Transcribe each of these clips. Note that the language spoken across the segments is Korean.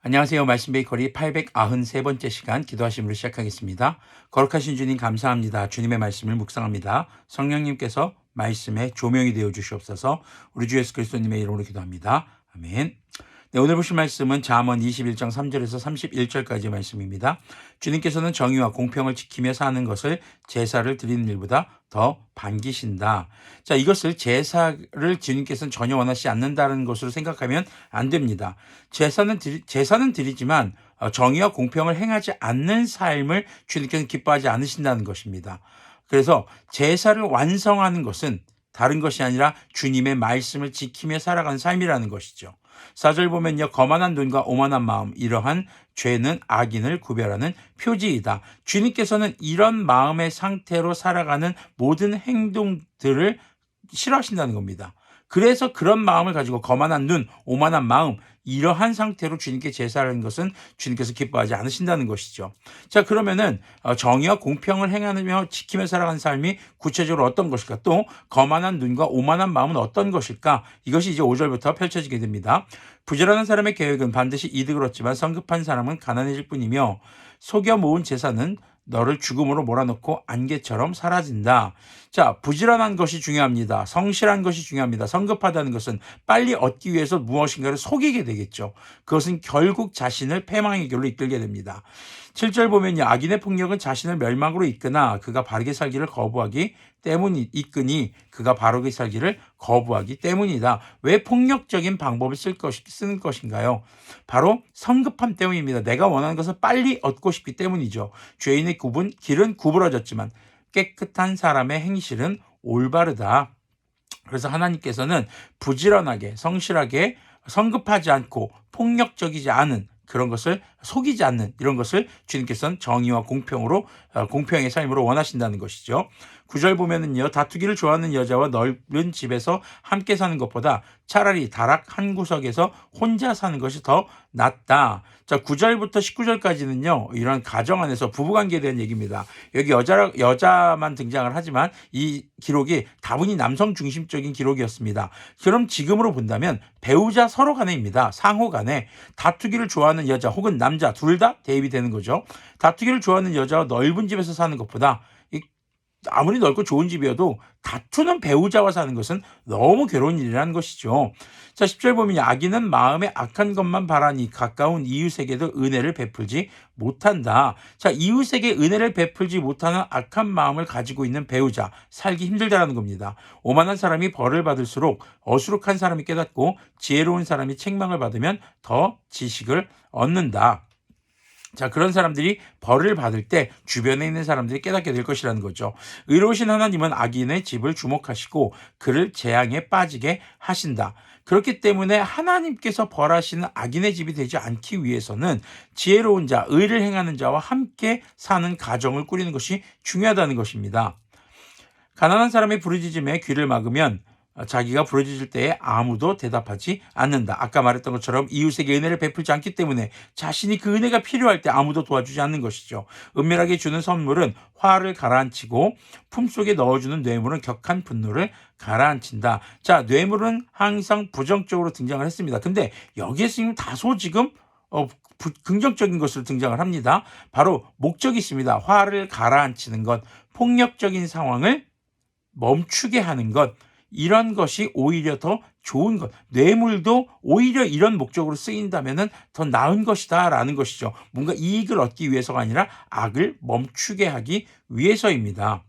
안녕하세요. 말씀 베이커리 893번째 시간 기도하심으로 시작하겠습니다. 거룩하신 주님 감사합니다. 주님의 말씀을 묵상합니다. 성령님께서 말씀에 조명이 되어 주시옵소서. 우리 주 예수 그리스도님의 이름으로 기도합니다. 아멘. 네, 오늘 보실 말씀은 잠언 21장 3절에서 31절까지의 말씀입니다. 주님께서는 정의와 공평을 지키며 사는 것을 제사를 드리는 일보다 더 반기신다. 자, 이것을 제사를 주님께서는 전혀 원하시지 않는다는 것으로 생각하면 안 됩니다. 제사는 드리지만 정의와 공평을 행하지 않는 삶을 주님께서는 기뻐하지 않으신다는 것입니다. 그래서 제사를 완성하는 것은 다른 것이 아니라 주님의 말씀을 지키며 살아가는 삶이라는 것이죠. 4절 보면요. 거만한 눈과 오만한 마음, 이러한 죄는 악인을 구별하는 표지이다. 주님께서는 이런 마음의 상태로 살아가는 모든 행동들을 싫어하신다는 겁니다. 그래서 그런 마음을 가지고 거만한 눈, 오만한 마음, 이러한 상태로 주님께 제사하는 것은 주님께서 기뻐하지 않으신다는 것이죠. 자, 그러면은 정의와 공평을 행하며 지키며 살아가는 삶이 구체적으로 어떤 것일까? 또 거만한 눈과 오만한 마음은 어떤 것일까? 이것이 이제 5절부터 펼쳐지게 됩니다. 부지런한 사람의 계획은 반드시 이득을 얻지만 성급한 사람은 가난해질 뿐이며 속여 모은 재산은 너를 죽음으로 몰아넣고 안개처럼 사라진다. 자, 부지런한 것이 중요합니다. 성실한 것이 중요합니다. 성급하다는 것은 빨리 얻기 위해서 무엇인가를 속이게 되겠죠. 그것은 결국 자신을 패망의 길로 이끌게 됩니다. 7절 보면요. 악인의 폭력은 자신을 멸망으로 이끄나 그가 바르게 살기를 거부하기 이끄니 그가 바르게 살기를 거부하기 때문이다. 왜 폭력적인 방법을 쓰는 것인가요? 바로 성급함 때문입니다. 내가 원하는 것을 빨리 얻고 싶기 때문이죠. 죄인의 길은 구부러졌지만 깨끗한 사람의 행실은 올바르다. 그래서 하나님께서는 부지런하게, 성실하게, 성급하지 않고 폭력적이지 않은 그런 것을 속이지 않는 이런 것을 주님께서는 정의와 공평의 삶으로 원하신다는 것이죠. 9절 보면은요. 다투기를 좋아하는 여자와 넓은 집에서 함께 사는 것보다 차라리 다락 한 구석에서 혼자 사는 것이 더 낫다. 자, 9절부터 19절까지는요. 이런 가정 안에서 부부관계에 대한 얘기입니다. 여기 여자만 등장을 하지만 이 기록이 다분히 남성 중심적인 기록이었습니다. 그럼 지금으로 본다면 배우자 서로 간에입니다. 상호 간에 다투기를 좋아하는 여자 혹은 남자 둘 다 대입이 되는 거죠. 다투기를 좋아하는 여자와 넓은 집에서 사는 것보다 아무리 넓고 좋은 집이어도 다투는 배우자와 사는 것은 너무 괴로운 일이라는 것이죠. 자, 10절 보면 악인은 마음에 악한 것만 바라니 가까운 이웃에게도 은혜를 베풀지 못한다. 자, 이웃에게 은혜를 베풀지 못하는 악한 마음을 가지고 있는 배우자, 살기 힘들다라는 겁니다. 오만한 사람이 벌을 받을수록 어수룩한 사람이 깨닫고 지혜로운 사람이 책망을 받으면 더 지식을 얻는다. 자, 그런 사람들이 벌을 받을 때 주변에 있는 사람들이 깨닫게 될 것이라는 거죠. 의로우신 하나님은 악인의 집을 주목하시고 그를 재앙에 빠지게 하신다. 그렇기 때문에 하나님께서 벌하시는 악인의 집이 되지 않기 위해서는 지혜로운 자, 의를 행하는 자와 함께 사는 가정을 꾸리는 것이 중요하다는 것입니다. 가난한 사람의 부르짖음에 귀를 막으면 자기가 부르짖을 때에 아무도 대답하지 않는다. 아까 말했던 것처럼 이웃에게 은혜를 베풀지 않기 때문에 자신이 그 은혜가 필요할 때 아무도 도와주지 않는 것이죠. 은밀하게 주는 선물은 화를 가라앉히고 품속에 넣어주는 뇌물은 격한 분노를 가라앉힌다. 자, 뇌물은 항상 부정적으로 등장을 했습니다. 근데 여기에서 지금 다소 지금 긍정적인 것으로 등장을 합니다. 바로 목적이 있습니다. 화를 가라앉히는 것, 폭력적인 상황을 멈추게 하는 것, 이런 것이 오히려 더 좋은 것. 뇌물도 오히려 이런 목적으로 쓰인다면 더 나은 것이다라는 것이죠. 뭔가 이익을 얻기 위해서가 아니라 악을 멈추게 하기 위해서입니다.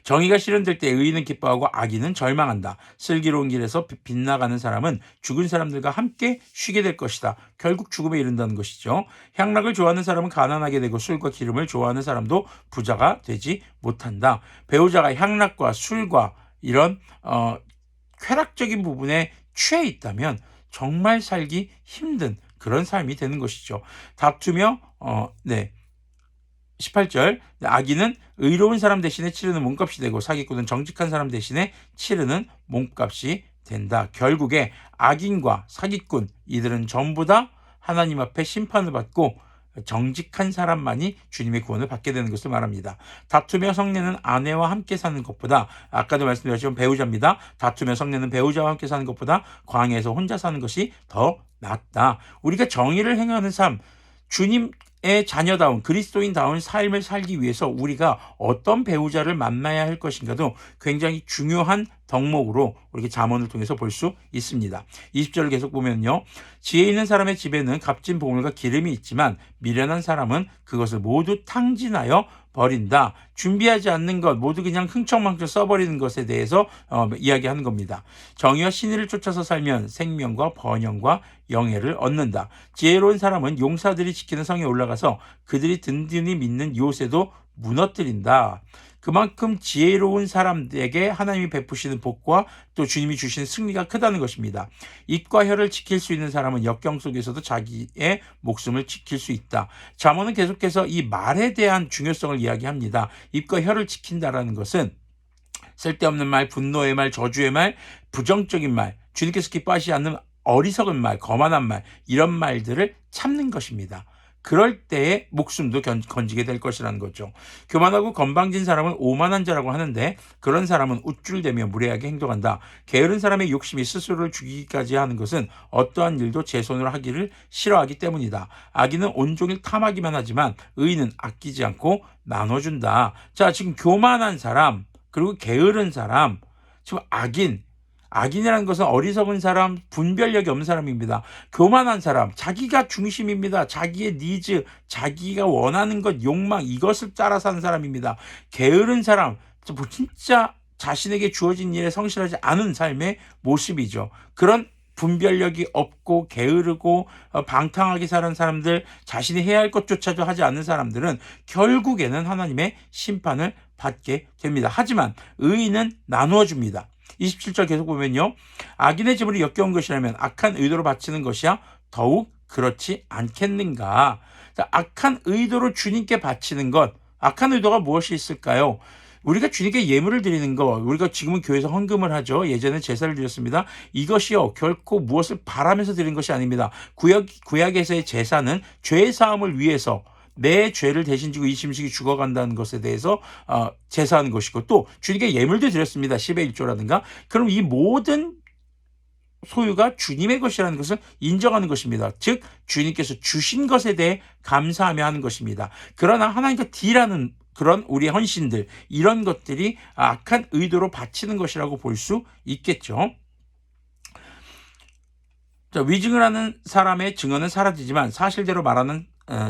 정의가 실현될 때 의인은 기뻐하고 악인은 절망한다. 슬기로운 길에서 빗나가는 사람은 죽은 사람들과 함께 쉬게 될 것이다. 결국 죽음에 이른다는 것이죠. 향락을 좋아하는 사람은 가난하게 되고 술과 기름을 좋아하는 사람도 부자가 되지 못한다. 배우자가 향락과 술과 이런 쾌락적인 부분에 취해 있다면 정말 살기 힘든 그런 삶이 되는 것이죠. 다투며 18절 악인은 의로운 사람 대신에 치르는 몸값이 되고 사기꾼은 정직한 사람 대신에 치르는 몸값이 된다. 결국에 악인과 사기꾼 이들은 전부 다 하나님 앞에 심판을 받고 정직한 사람만이 주님의 구원을 받게 되는 것을 말합니다. 다투며 성내는 아내와 함께 사는 것보다, 아까도 말씀드렸지만 배우자입니다. 다투며 성내는 배우자와 함께 사는 것보다 광야에서 혼자 사는 것이 더 낫다. 우리가 정의를 행하는 삶, 주님의 자녀다운 그리스도인다운 삶을 살기 위해서 우리가 어떤 배우자를 만나야 할 것인가도 굉장히 중요한 덕목으로 우리가 잠언을 통해서 볼 수 있습니다. 20절을 계속 보면요. 지혜 있는 사람의 집에는 값진 보물과 기름이 있지만 미련한 사람은 그것을 모두 탕진하여 버린다. 준비하지 않는 것 모두 그냥 흥청망청 써버리는 것에 대해서 이야기하는 겁니다. 정의와 신의를 쫓아서 살면 생명과 번영과 영예를 얻는다. 지혜로운 사람은 용사들이 지키는 성에 올라가서 그들이 든든히 믿는 요새도 무너뜨린다. 그만큼 지혜로운 사람들에게 하나님이 베푸시는 복과 또 주님이 주시는 승리가 크다는 것입니다. 입과 혀를 지킬 수 있는 사람은 역경 속에서도 자기의 목숨을 지킬 수 있다. 잠언은 계속해서 이 말에 대한 중요성을 이야기합니다. 입과 혀를 지킨다라는 것은 쓸데없는 말, 분노의 말, 저주의 말, 부정적인 말, 주님께서 기뻐하시지 않는 어리석은 말, 거만한 말, 이런 말들을 참는 것입니다. 그럴 때에 목숨도 건지게 될 것이라는 거죠. 교만하고 건방진 사람은 오만한 자라고 하는데 그런 사람은 우쭐대며 무례하게 행동한다. 게으른 사람의 욕심이 스스로를 죽이기까지 하는 것은 어떠한 일도 제 손으로 하기를 싫어하기 때문이다. 악인은 온종일 탐하기만 하지만 의인은 아끼지 않고 나눠준다. 자, 지금 교만한 사람 그리고 게으른 사람, 지금 악인이라는 것은 어리석은 사람, 분별력이 없는 사람입니다. 교만한 사람, 자기가 중심입니다. 자기의 니즈, 자기가 원하는 것, 욕망, 이것을 따라 사는 사람입니다. 게으른 사람, 진짜 자신에게 주어진 일에 성실하지 않은 삶의 모습이죠. 그런 분별력이 없고 게으르고 방탕하게 사는 사람들, 자신이 해야 할 것조차도 하지 않는 사람들은 결국에는 하나님의 심판을 받게 됩니다. 하지만 의인은 나누어 줍니다. 27절 계속 보면요. 악인의 재물이 역겨운 것이라면 악한 의도로 바치는 것이야 더욱 그렇지 않겠는가. 자, 악한 의도로 주님께 바치는 것, 악한 의도가 무엇이 있을까요? 우리가 주님께 예물을 드리는 것, 우리가 지금은 교회에서 헌금을 하죠. 예전에 제사를 드렸습니다. 이것이요 결코 무엇을 바라면서 드리는 것이 아닙니다. 구약에서의 제사는 죄 사함을 위해서 내 죄를 대신 지고 이 심식이 죽어간다는 것에 대해서 제사하는 것이고, 또 주님께 예물도 드렸습니다. 10의 1조라든가. 그럼 이 모든 소유가 주님의 것이라는 것을 인정하는 것입니다. 즉 주님께서 주신 것에 대해 감사하며 하는 것입니다. 그러나 하나님과 딜하는 그런 우리의 헌신들, 이런 것들이 악한 의도로 바치는 것이라고 볼 수 있겠죠. 자, 위증을 하는 사람의 증언은 사라지지만 사실대로 말하는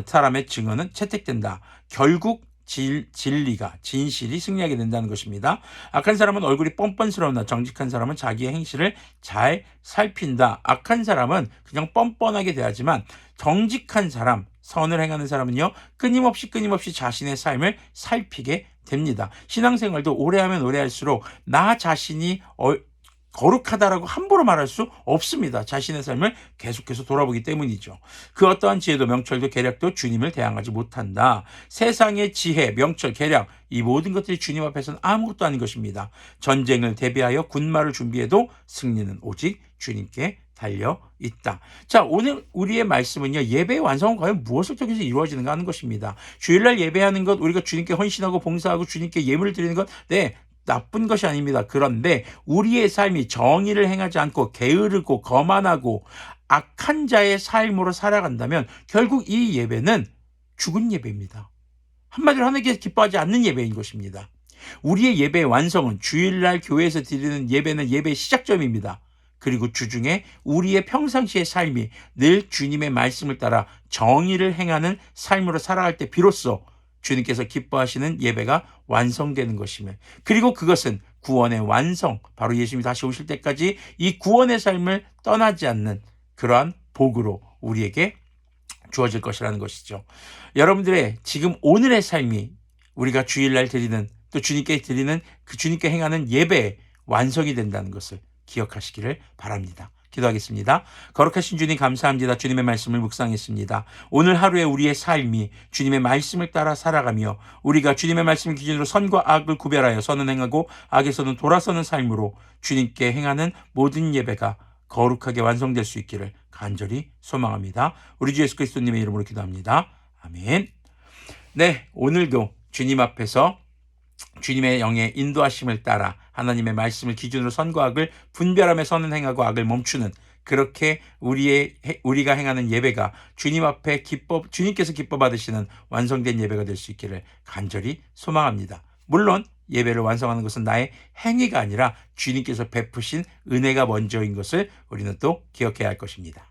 사람의 증언은 채택된다. 결국 진리가, 진실이 승리하게 된다는 것입니다. 악한 사람은 얼굴이 뻔뻔스러우나 정직한 사람은 자기의 행실을 잘 살핀다. 악한 사람은 그냥 뻔뻔하게 대하지만 정직한 사람, 선을 행하는 사람은요 끊임없이 자신의 삶을 살피게 됩니다. 신앙생활도 오래 하면 오래 할수록 나 자신이 거룩하다라고 함부로 말할 수 없습니다. 자신의 삶을 계속해서 돌아보기 때문이죠. 그 어떠한 지혜도 명철도 계략도 주님을 대항하지 못한다. 세상의 지혜, 명철, 계략, 이 모든 것들이 주님 앞에서는 아무것도 아닌 것입니다. 전쟁을 대비하여 군마를 준비해도 승리는 오직 주님께 달려 있다. 자, 오늘 우리의 말씀은요, 예배의 완성은 과연 무엇을 통해서 이루어지는가 하는 것입니다. 주일날 예배하는 것, 우리가 주님께 헌신하고 봉사하고 주님께 예물을 드리는 것, 네, 나쁜 것이 아닙니다. 그런데 우리의 삶이 정의를 행하지 않고 게으르고 거만하고 악한 자의 삶으로 살아간다면 결국 이 예배는 죽은 예배입니다. 한마디로 하나님께서 기뻐하지 않는 예배인 것입니다. 우리의 예배의 완성은 주일날 교회에서 드리는 예배는 예배의 시작점입니다. 그리고 주중에 우리의 평상시의 삶이 늘 주님의 말씀을 따라 정의를 행하는 삶으로 살아갈 때 비로소 주님께서 기뻐하시는 예배가 완성되는 것이며, 그리고 그것은 구원의 완성, 바로 예수님이 다시 오실 때까지 이 구원의 삶을 떠나지 않는 그러한 복으로 우리에게 주어질 것이라는 것이죠. 여러분들의 지금 오늘의 삶이 우리가 주일날 드리는, 또 주님께 드리는 그 주님께 행하는 예배의 완성이 된다는 것을 기억하시기를 바랍니다. 기도하겠습니다. 거룩하신 주님 감사합니다. 주님의 말씀을 묵상했습니다. 오늘 하루에 우리의 삶이 주님의 말씀을 따라 살아가며 우리가 주님의 말씀을 기준으로 선과 악을 구별하여 선은 행하고 악에서는 돌아서는 삶으로 주님께 행하는 모든 예배가 거룩하게 완성될 수 있기를 간절히 소망합니다. 우리 주 예수 그리스도님의 이름으로 기도합니다. 아멘. 네, 오늘도 주님 앞에서 주님의 영의 인도하심을 따라 하나님의 말씀을 기준으로 선과 악을 분별하며 선은 행하고 악을 멈추는, 그렇게 우리가 행하는 예배가 주님 앞에 주님께서 기뻐 받으시는 완성된 예배가 될 수 있기를 간절히 소망합니다. 물론 예배를 완성하는 것은 나의 행위가 아니라 주님께서 베푸신 은혜가 먼저인 것을 우리는 또 기억해야 할 것입니다.